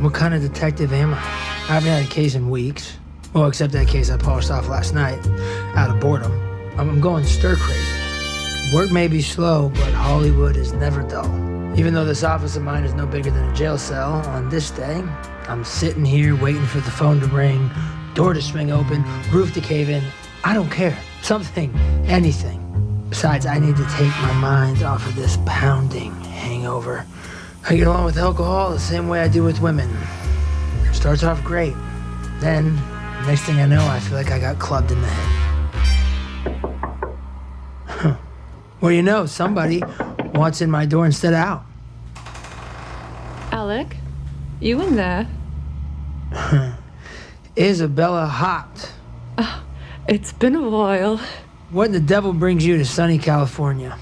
What kind of detective am I? I haven't had a case in weeks. Well, except that case I polished off last night, out of boredom. I'm going stir crazy. Work may be slow, but Hollywood is never dull. Even though this office of mine is no bigger than a jail cell, on this day, I'm sitting here waiting for the phone to ring, door to swing open, roof to cave in. I don't care. Something, anything. Besides, I need to take my mind off of this pounding hangover. I get along with alcohol the same way I do with women. It starts off great. Then, next thing I know, I feel like I got clubbed in the head. Well, you know, somebody wants in my door instead of out. Alec, you in there? Isabella Haupt. It's been a while. What in the devil brings you to sunny California?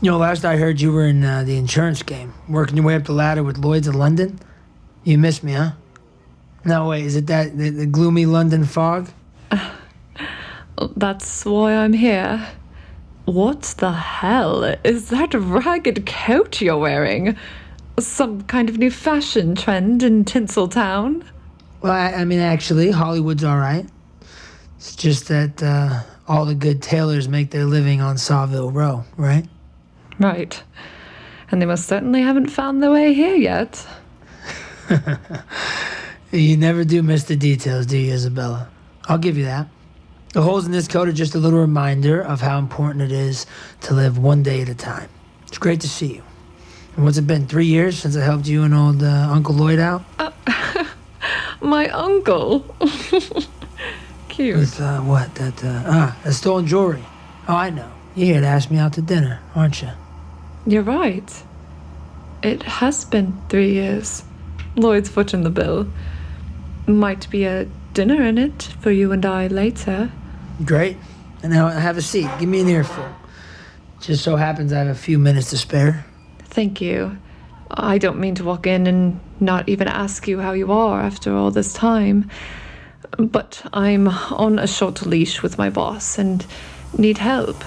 You know, last I heard you were in the insurance game, working your way up the ladder with Lloyd's of London. You missed me, huh? No, wait, is it that the gloomy London fog? That's why I'm here. What the hell is that ragged coat you're wearing? Some kind of new fashion trend in Tinseltown? Well, I mean, actually, Hollywood's all right. It's just that all the good tailors make their living on Sawville Row, right? Right. And they most certainly haven't found their way here yet. You never do miss the details, do you, Isabella? I'll give you that. The holes in this coat are just a little reminder of how important it is to live one day at a time. It's great to see you. And what's it been, 3 years since I helped you and old Uncle Lloyd out? My uncle. Cute. With what? That stolen jewelry. Oh, I know. You're here to ask me out to dinner, aren't you? You're right. It has been 3 years. Lloyd's footing the bill. Might be a dinner in it for you and I later. Great. And now have a seat. Give me an earful. Just so happens I have a few minutes to spare. Thank you. I don't mean to walk in and not even ask you how you are after all this time. But I'm on a short leash with my boss and need help.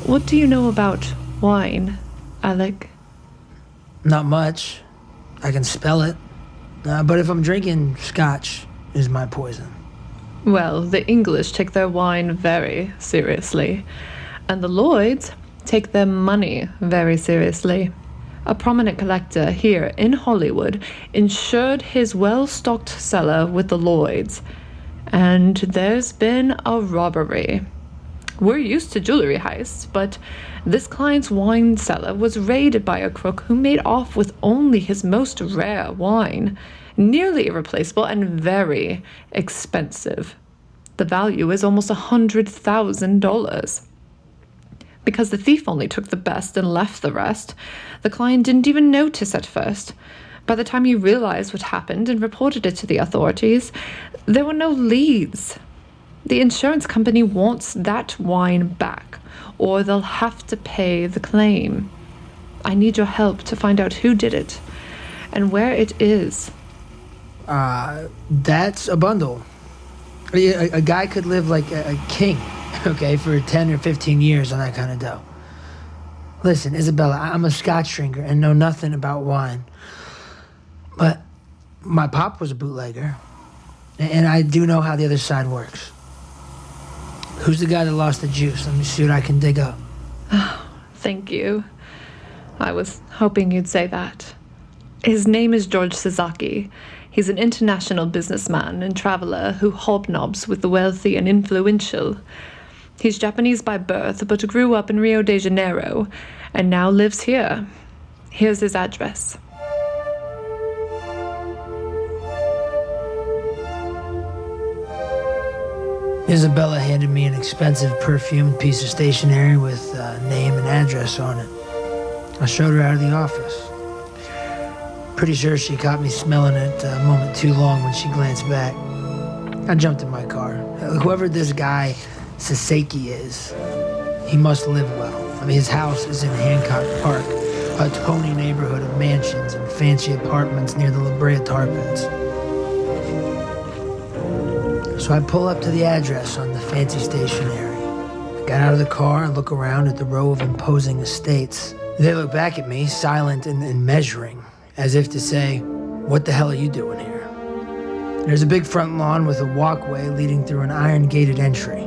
What do you know about wine, Alec? Not much. I can spell it. But if I'm drinking, scotch is my poison. Well, the English take their wine very seriously, and the Lloyds take their money very seriously. A prominent collector here in Hollywood insured his well-stocked cellar with the Lloyds, and there's been a robbery. We're used to jewelry heists, but this client's wine cellar was raided by a crook who made off with only his most rare wine, nearly irreplaceable and very expensive. The value is almost $100,000. Because the thief only took the best and left the rest, the client didn't even notice at first. By the time he realized what happened and reported it to the authorities, there were no leads. The insurance company wants that wine back, or they'll have to pay the claim. I need your help to find out who did it and where it is. That's a bundle. A guy could live like a king, okay, for 10 or 15 years on that kind of dough. Listen, Isabella, I'm a scotch drinker and know nothing about wine. But my pop was a bootlegger, and I do know how the other side works. Who's the guy that lost the juice? Let me see what I can dig up. Oh, thank you. I was hoping you'd say that. His name is George Sesaki. He's an international businessman and traveler who hobnobs with the wealthy and influential. He's Japanese by birth, but grew up in Rio de Janeiro, and now lives here. Here's his address. Isabella handed me an expensive perfumed piece of stationery with name and address on it. I showed her out of the office. Pretty sure she caught me smelling it a moment too long when she glanced back. I jumped in my car. Whoever this guy Sesaki is, he must live well. I mean, his house is in Hancock Park, a Tony neighborhood of mansions and fancy apartments near the La Brea Tarpons. So I pull up to the address on the fancy stationery. I got out of the car and look around at the row of imposing estates. They look back at me, silent and measuring, as if to say, What the hell are you doing here? There's a big front lawn with a walkway leading through an iron-gated entry.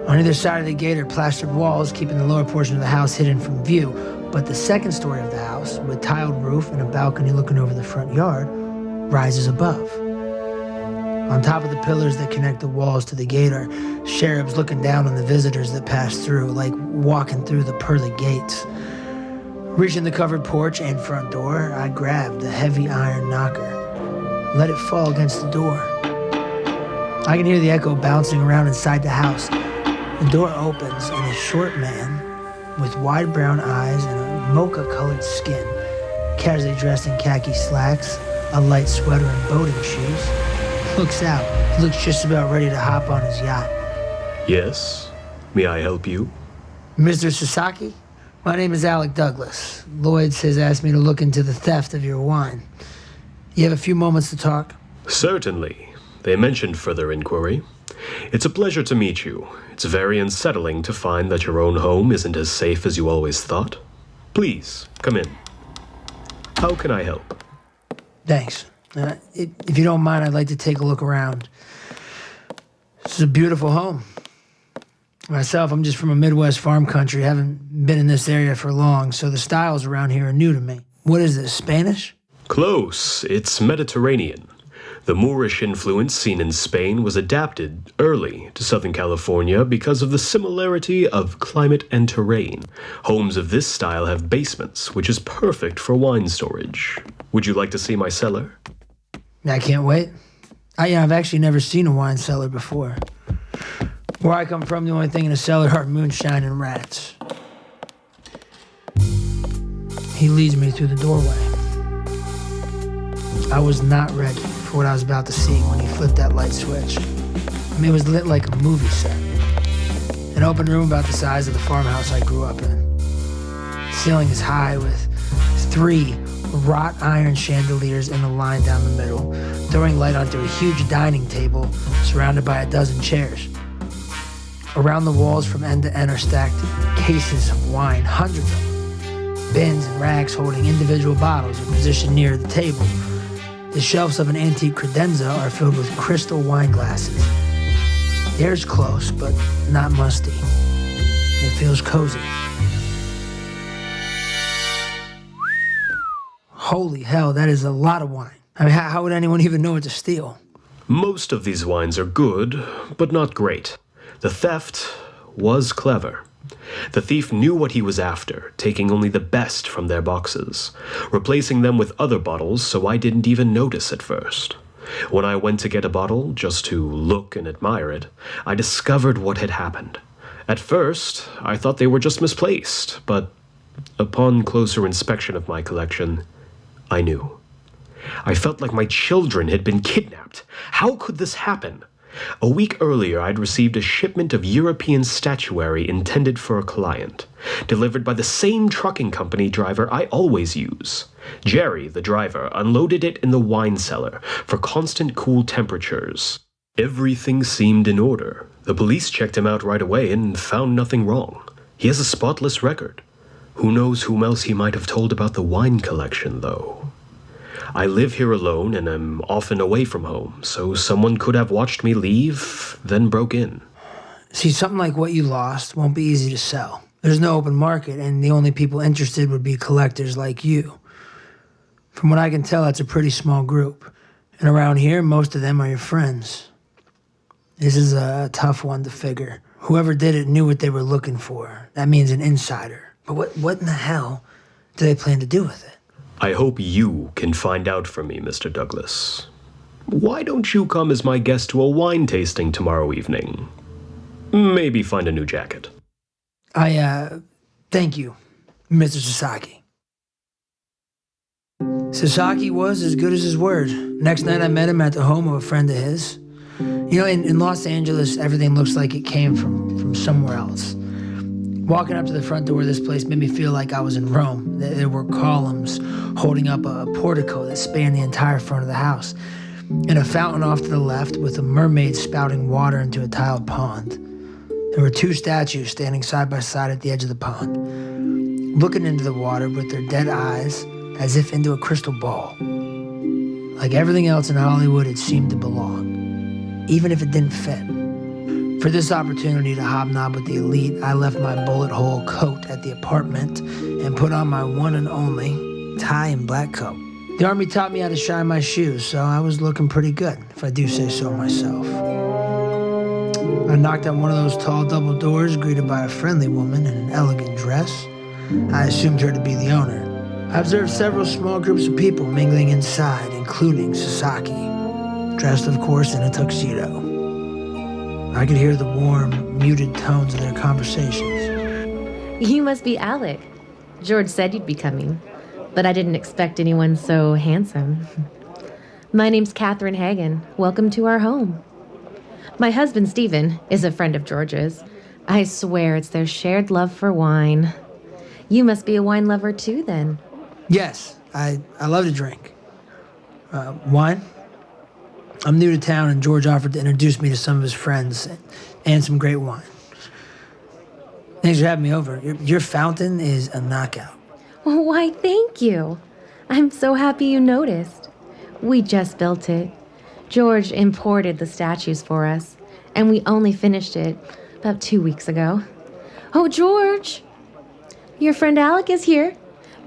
On either side of the gate are plastered walls, keeping the lower portion of the house hidden from view. But the second story of the house, with tiled roof and a balcony looking over the front yard, rises above. On top of the pillars that connect the walls to the gate are cherubs looking down on the visitors that pass through, like walking through the pearly gates. Reaching the covered porch and front door, I grabbed the heavy iron knocker. Let it fall against the door. I can hear the echo bouncing around inside the house. The door opens and a short man with wide brown eyes and a mocha-colored skin, casually dressed in khaki slacks, a light sweater and boating shoes, looks out. He looks just about ready to hop on his yacht. Yes? May I help you? Mr. Sesaki? My name is Alec Douglas. Lloyd's has asked me to look into the theft of your wine. You have a few moments to talk? Certainly. They mentioned further inquiry. It's a pleasure to meet you. It's very unsettling to find that your own home isn't as safe as you always thought. Please, come in. How can I help? Thanks. If you don't mind, I'd like to take a look around. This is a beautiful home. Myself, I'm just from a Midwest farm country. Haven't been in this area for long, so the styles around here are new to me. What is this, Spanish? Close. It's Mediterranean. The Moorish influence seen in Spain was adapted early to Southern California because of the similarity of climate and terrain. Homes of this style have basements, which is perfect for wine storage. Would you like to see my cellar? I can't wait. I've actually never seen a wine cellar before. Where I come from, the only thing in a cellar are moonshine and rats. He leads me through the doorway. I was not ready for what I was about to see when he flipped that light switch. It was lit like a movie set. An open room about the size of the farmhouse I grew up in. The ceiling is high with 3 wrought iron chandeliers in a line down the middle, throwing light onto a huge dining table surrounded by a dozen chairs. Around the walls from end to end are stacked cases of wine, hundreds of them. Bins and racks holding individual bottles are positioned near the table. The shelves of an antique credenza are filled with crystal wine glasses. The air's close, but not musty. It feels cozy. Holy hell, that is a lot of wine. How would anyone even know what to steal? Most of these wines are good, but not great. The theft was clever. The thief knew what he was after, taking only the best from their boxes, replacing them with other bottles so I didn't even notice at first. When I went to get a bottle, just to look and admire it, I discovered what had happened. At first, I thought they were just misplaced, but upon closer inspection of my collection, I knew. I felt like my children had been kidnapped. How could this happen? A week earlier, I'd received a shipment of European statuary intended for a client, delivered by the same trucking company driver I always use. Jerry, the driver, unloaded it in the wine cellar for constant cool temperatures. Everything seemed in order. The police checked him out right away and found nothing wrong. He has a spotless record. Who knows whom else he might have told about the wine collection, though. I live here alone and am often away from home, so someone could have watched me leave, then broke in. See, something like what you lost won't be easy to sell. There's no open market, and the only people interested would be collectors like you. From what I can tell, that's a pretty small group. And around here, most of them are your friends. This is a tough one to figure. Whoever did it knew what they were looking for. That means an insider. But what in the hell do they plan to do with it? I hope you can find out for me, Mr. Douglas. Why don't you come as my guest to a wine tasting tomorrow evening? Maybe find a new jacket. Thank you, Mr. Sesaki. Sesaki was as good as his word. Next night I met him at the home of a friend of his. You know, in Los Angeles, everything looks like it came from somewhere else. Walking up to the front door of this place made me feel like I was in Rome. There were columns holding up a portico that spanned the entire front of the house, and a fountain off to the left with a mermaid spouting water into a tiled pond. There were 2 statues standing side by side at the edge of the pond, looking into the water with their dead eyes as if into a crystal ball. Like everything else in Hollywood, it seemed to belong, even if it didn't fit. For this opportunity to hobnob with the elite, I left my bullet hole coat at the apartment and put on my one and only tie and black coat. The Army taught me how to shine my shoes, so I was looking pretty good, if I do say so myself. I knocked on one of those tall double doors, greeted by a friendly woman in an elegant dress. I assumed her to be the owner. I observed several small groups of people mingling inside, including Sesaki, dressed, of course, in a tuxedo. I could hear the warm, muted tones of their conversations. You must be Alec. George said you'd be coming, but I didn't expect anyone so handsome. My name's Catherine Hagen. Welcome to our home. My husband, Stephen, is a friend of George's. I swear it's their shared love for wine. You must be a wine lover too, then. Yes, I love to drink. Wine? I'm new to town, and George offered to introduce me to some of his friends and some great wine. Thanks for having me over. Your fountain is a knockout. Why, thank you. I'm so happy you noticed. We just built it. George imported the statues for us, and we only finished it about 2 weeks ago. Oh, George! Your friend Alec is here.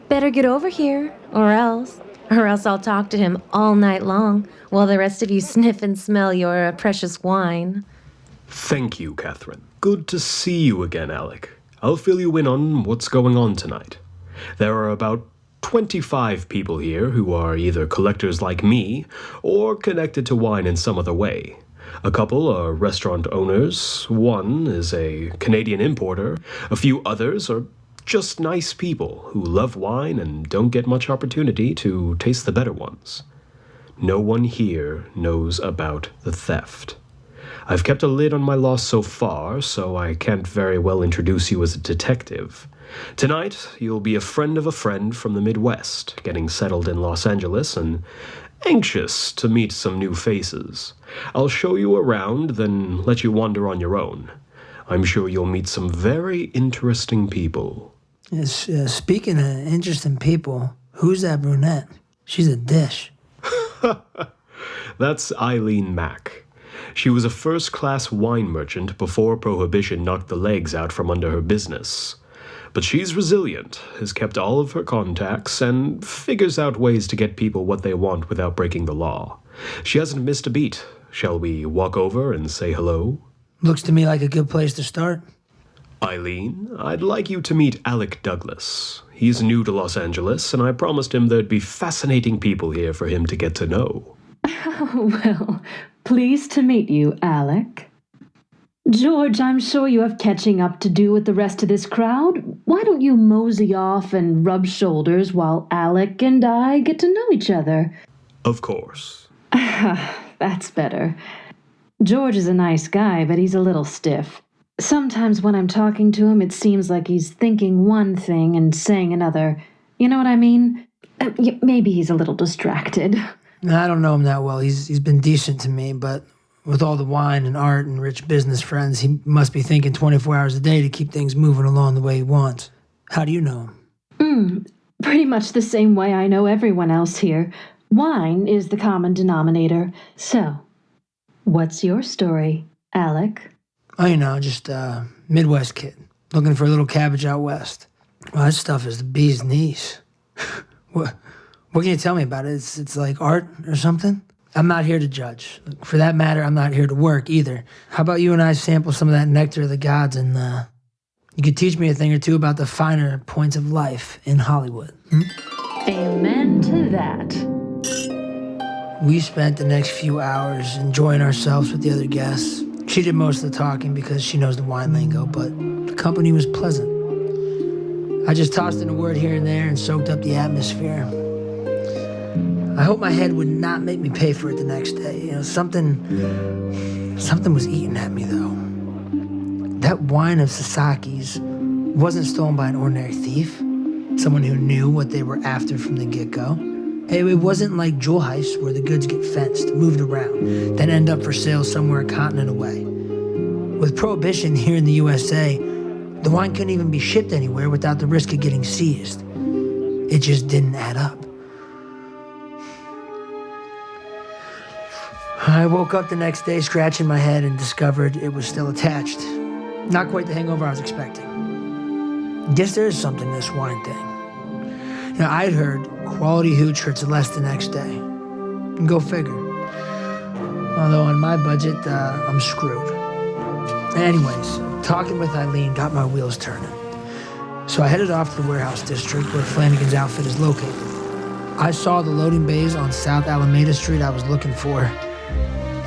Better get over here, or else I'll talk to him all night long while the rest of you sniff and smell your precious wine. Thank you, Catherine. Good to see you again, Alec. I'll fill you in on what's going on tonight. There are about 25 people here who are either collectors like me or connected to wine in some other way. A couple are restaurant owners, one is a Canadian importer, a few others are just nice people who love wine and don't get much opportunity to taste the better ones. No one here knows about the theft. I've kept a lid on my loss so far, so I can't very well introduce you as a detective. Tonight, you'll be a friend from the Midwest, getting settled in Los Angeles and anxious to meet some new faces. I'll show you around, then let you wander on your own. I'm sure you'll meet some very interesting people. Yes, speaking of interesting people, who's that brunette? She's a dish. That's Eileen Mack. She was a first-class wine merchant before Prohibition knocked the legs out from under her business. But she's resilient, has kept all of her contacts, and figures out ways to get people what they want without breaking the law. She hasn't missed a beat. Shall we walk over and say hello? Looks to me like a good place to start. Eileen, I'd like you to meet Alec Douglas. He's new to Los Angeles, and I promised him there'd be fascinating people here for him to get to know. Well, pleased to meet you, Alec. George, I'm sure you have catching up to do with the rest of this crowd. Why don't you mosey off and rub shoulders while Alec and I get to know each other? Of course. That's better. George is a nice guy, but he's a little stiff. Sometimes when I'm talking to him, it seems like he's thinking one thing and saying another. You know what I mean? Maybe he's a little distracted. I don't know him that well. He's been decent to me, but with all the wine and art and rich business friends, he must be thinking 24 hours a day to keep things moving along the way he wants. How do you know him? Pretty much the same way I know everyone else here. Wine is the common denominator. So, what's your story, Alec? Oh, just a Midwest kid, looking for a little cabbage out west. Well, that stuff is the bee's knees. What can you tell me about it? It's like art or something? I'm not here to judge. For that matter, I'm not here to work either. How about you and I sample some of that nectar of the gods and you could teach me a thing or two about the finer points of life in Hollywood. Amen to that. We spent the next few hours enjoying ourselves with the other guests. She did most of the talking because she knows the wine lingo, but the company was pleasant. I just tossed in a word here and there and soaked up the atmosphere. I hope my head would not make me pay for it the next day. Something was eating at me, though. That wine of Sesaki's wasn't stolen by an ordinary thief, someone who knew what they were after from the get-go. It wasn't like jewel heists where the goods get fenced, moved around, then end up for sale somewhere a continent away. With Prohibition here in the USA, the wine couldn't even be shipped anywhere without the risk of getting seized. It just didn't add up. I woke up the next day scratching my head and discovered it was still attached. Not quite the hangover I was expecting. Guess there is something to this wine thing. I'd heard quality hooch hurts less the next day. Go figure. Although on my budget, I'm screwed. Anyways, talking with Eileen got my wheels turning. So I headed off to the warehouse district where Flanagan's outfit is located. I saw the loading bays on South Alameda Street I was looking for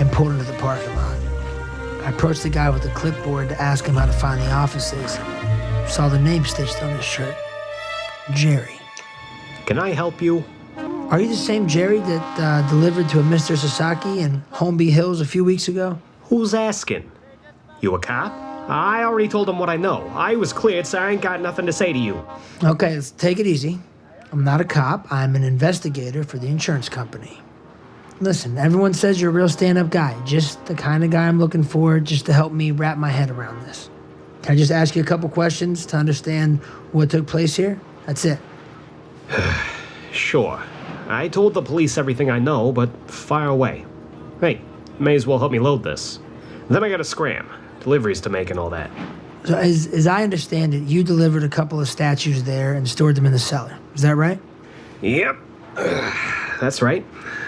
and pulled into the parking lot. I approached the guy with the clipboard to ask him how to find the offices. Saw the name stitched on his shirt. Jerry. Can I help you? Are you the same Jerry that delivered to a Mr. Sesaki in Holmby Hills a few weeks ago? Who's asking? You a cop? I already told him what I know. I was cleared, so I ain't got nothing to say to you. Okay, let's take it easy. I'm not a cop. I'm an investigator for the insurance company. Listen, everyone says you're a real stand-up guy. Just the kind of guy I'm looking for just to help me wrap my head around this. Can I just ask you a couple questions to understand what took place here? That's it. Sure. I told the police everything I know, but fire away. Hey, may as well help me load this. Then I gotta scram. Deliveries to make and all that. So as I understand it, you delivered a couple of statues there and stored them in the cellar. Is that right? Yep. That's right.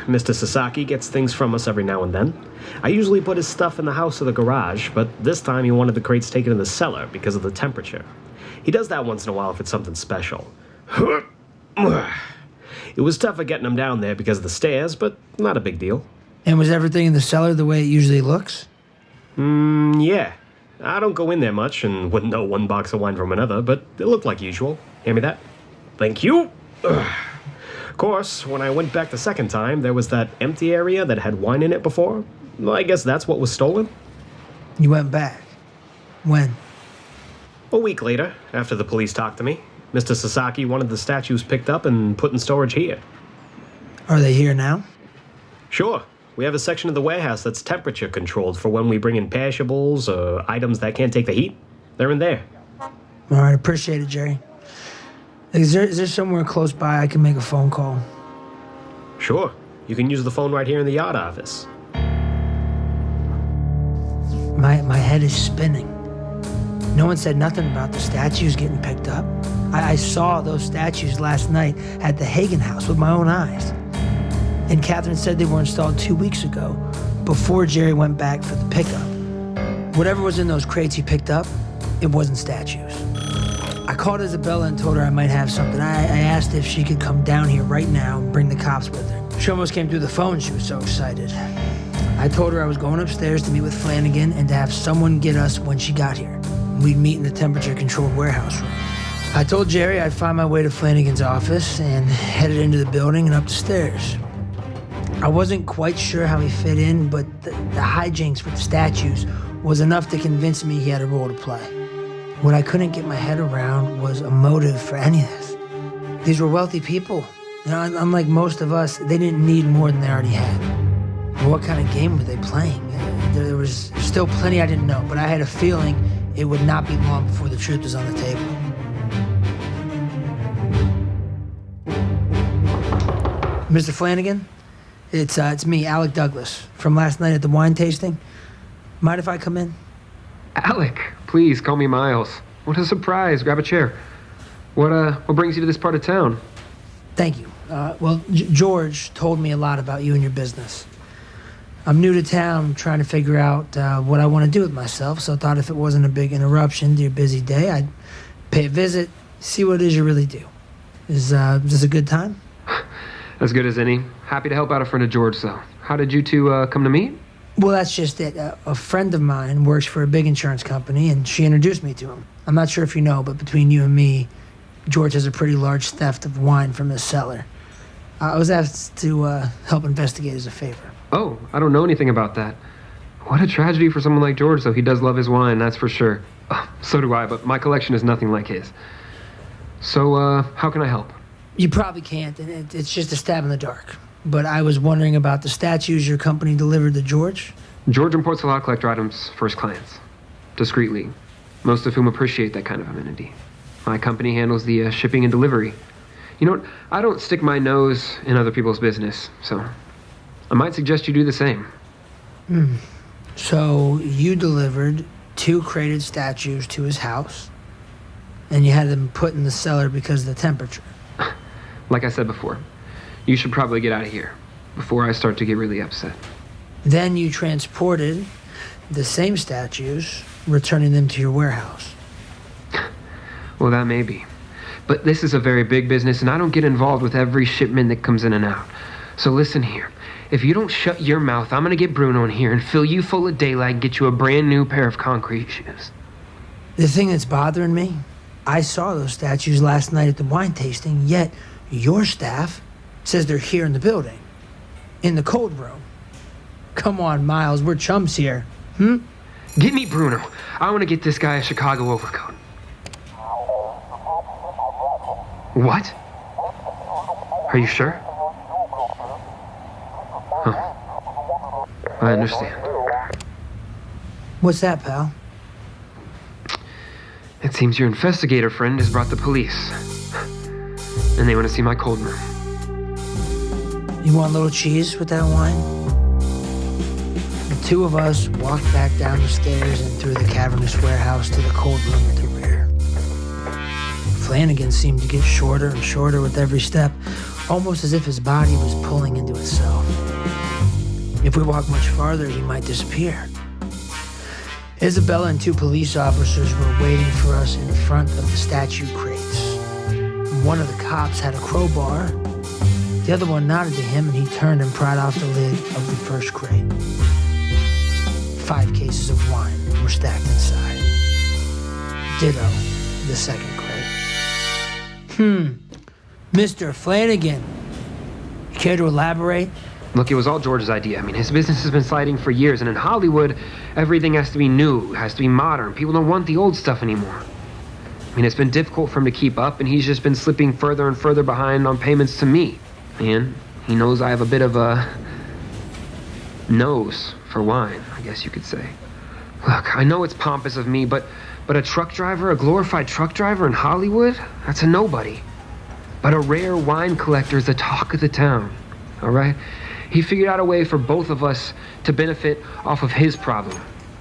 Mr. Sesaki gets things from us every now and then. I usually put his stuff in the house or the garage, but this time he wanted the crates taken in the cellar because of the temperature. He does that once in a while if it's something special. It was tougher getting them down there because of the stairs, but not a big deal. And was everything in the cellar the way it usually looks? Yeah. I don't go in there much and wouldn't know one box of wine from another, but it looked like usual. Hand me that. Thank you. Of course, when I went back the second time, there was that empty area that had wine in it before. Well, I guess that's what was stolen. You went back. When? A week later, after the police talked to me, Mr. Sesaki wanted the statues picked up and put in storage here. Are they here now? Sure. We have a section of the warehouse that's temperature controlled for when we bring in perishables or items that can't take the heat. They're in there. All right, appreciate it, Jerry. Is there somewhere close by I can make a phone call? Sure. You can use the phone right here in the yard office. My head is spinning. No one said nothing about the statues getting picked up. I saw those statues last night at the Hagen house with my own eyes. And Catherine said they were installed 2 weeks ago, before Jerry went back for the pickup. Whatever was in those crates he picked up, it wasn't statues. I called Isabella and told her I might have something. I asked if she could come down here right now and bring the cops with her. She almost came through the phone, she was so excited. I told her I was going upstairs to meet with Flanagan and to have someone get us when she got here. We'd meet in the temperature-controlled warehouse room. I told Jerry I'd find my way to Flanagan's office and headed into the building and up the stairs. I wasn't quite sure how he fit in, but the hijinks with the statues was enough to convince me he had a role to play. What I couldn't get my head around was a motive for any of this. These were wealthy people. Unlike most of us, they didn't need more than they already had. What kind of game were they playing? There was still plenty I didn't know, but I had a feeling it would not be long before the truth was on the table. Mr. Flanagan? It's me, Alec Douglas, from last night at the wine tasting. Mind if I come in? Alec, please call me Miles. What a surprise. Grab a chair. What brings you to this part of town? Thank you. George told me a lot about you and your business. I'm new to town, trying to figure out what I want to do with myself, so I thought if it wasn't a big interruption to your busy day, I'd pay a visit, see what it is you really do. Is this a good time? As good as any. Happy to help out a friend of George, though. How did you two come to meet? Well, that's just it. A friend of mine works for a big insurance company, and she introduced me to him. I'm not sure if you know, but between you and me, George has a pretty large theft of wine from his cellar. I was asked to help investigate as a favor. Oh, I don't know anything about that. What a tragedy for someone like George, though. He does love his wine, that's for sure. Oh, so do I, but my collection is nothing like his. So, how can I help? You probably can't, and it's just a stab in the dark. But I was wondering about the statues your company delivered to George. George imports a lot of collector items for his clients. Discreetly. Most of whom appreciate that kind of amenity. My company handles the shipping and delivery. You know what? I don't stick my nose in other people's business, so I might suggest you do the same. So you delivered 2 crated statues to his house, and you had them put in the cellar because of the temperature. Like I said before, you should probably get out of here before I start to get really upset. Then you transported the same statues, returning them to your warehouse. Well, that may be. But this is a very big business, and I don't get involved with every shipment that comes in and out. So listen here. If you don't shut your mouth, I'm gonna get Bruno in here and fill you full of daylight and get you a brand new pair of concrete shoes. The thing that's bothering me, I saw those statues last night at the wine tasting, yet your staff says they're here in the building, in the cold room. Come on, Miles, we're chums here. Get me Bruno. I want to get this guy a Chicago overcoat. What? Are you sure? Huh. I understand. What's that, pal? It seems your investigator friend has brought the police. And they want to see my cold room. You want a little cheese with that wine? The 2 of us walked back down the stairs and through the cavernous warehouse to the cold room at the rear. Flanagan seemed to get shorter and shorter with every step, almost as if his body was pulling into itself. If we walk much farther, he might disappear. Isabella and 2 police officers were waiting for us in front of the statue crates. One of the cops had a crowbar. The other one nodded to him, and he turned and pried off the lid of the first crate. 5 cases of wine were stacked inside. Ditto the second crate. Mr. Flanagan, care to elaborate? Look, it was all George's idea. I mean, his business has been sliding for years, and in Hollywood, everything has to be new, has to be modern. People don't want the old stuff anymore. I mean, it's been difficult for him to keep up, and he's just been slipping further and further behind on payments to me. And he knows I have a bit of a nose for wine, I guess you could say. Look, I know it's pompous of me, but a truck driver, a glorified truck driver in Hollywood, that's a nobody. But a rare wine collector is the talk of the town, all right? He figured out a way for both of us to benefit off of his problem.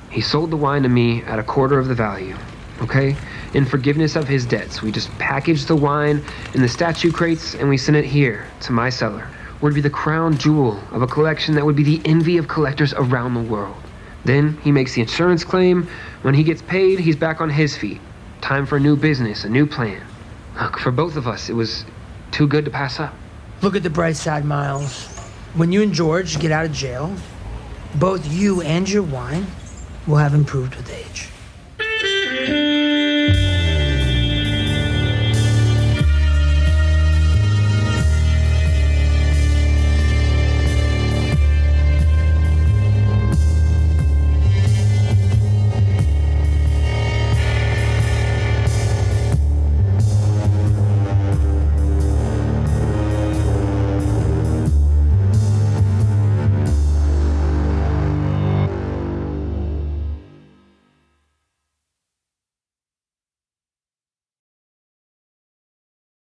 He sold the wine to me at 1/4 of the value, okay? In forgiveness of his debts, we just packaged the wine in the statue crates and we sent it here to my cellar, where it'd be the crown jewel of a collection that would be the envy of collectors around the world. Then he makes the insurance claim. When he gets paid, he's back on his feet. Time for a new business, a new plan. Look, for both of us, it was too good to pass up. Look at the bright side, Miles. When you and George get out of jail, both you and your wine will have improved with age.